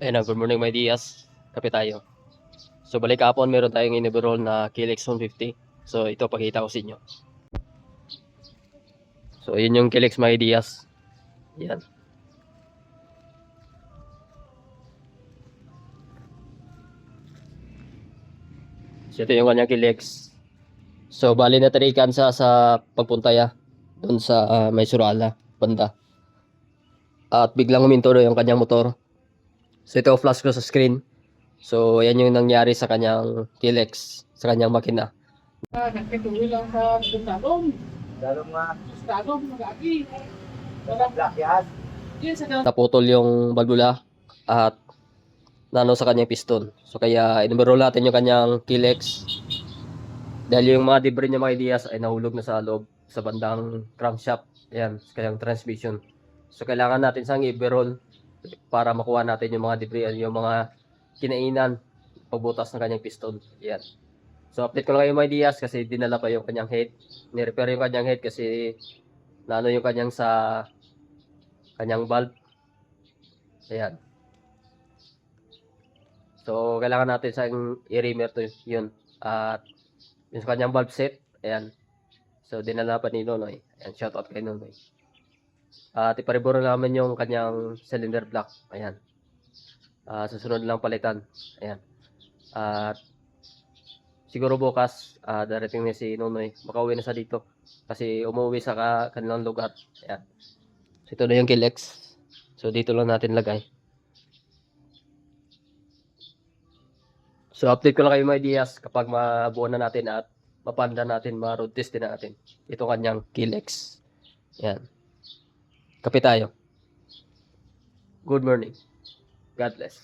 Ayun na, good morning my Diaz. Kape tayo. So balik hapon, meron tayong iniberol na Kilex 150. So ito, pakita ko sa inyo. So yun yung Kilex my Diaz. Yan. So ito yung kanyang Kilex. So bali na tarikan sa pagpunta ya doon sa may Surala, banda. At biglang huminto na yung kanyang motor. So ito flash ko sa screen. So yan yung nangyari sa kanyang Kilex, sa kanyang makina. Nagkatuloy lang sa talong. Lalo nga, Talong, mag-agi. sa black yan. Yes, Naputol yung balbula at nano sa kanyang piston. So kaya inumerol natin yung kanyang Kilex. Dahil yung mga debris niya mga ideas ay nahulog na sa loob sa bandang crankshaft. Ayan, sa kanyang transmission. So kailangan natin sang i-berol para makuha natin yung mga debris, yung mga kinainan pagbutas ng kanyang piston. Ayan. So update ko lang kayo mga ideas kasi dinala pa yung kanyang head. Ni-repair yung kanyang head kasi naano yung kanyang sa kanyang valve. Ayan. So kailangan natin sang i-remer to yun. At yung sa kanyang valve set, ayan. So dinala pa ni Nonoy. Ayan, shout out kay Nonoy. At ipariburo namin yung kanyang cylinder block. Ayan. Susunod lang palitan. Ayan. At siguro bukas, darating na si Nonoy. Makauwi na sa dito. Kasi umuwi sa kanilang lugar. Ayan. So ito na yung Kilex. So dito lang natin lagay. So update ko lang kayo mga ideas kapag mabuo na natin at mapanda natin, ma-road test din natin. Ito kanyang Kilex. Ayan. Kape tayo. Good morning. God bless.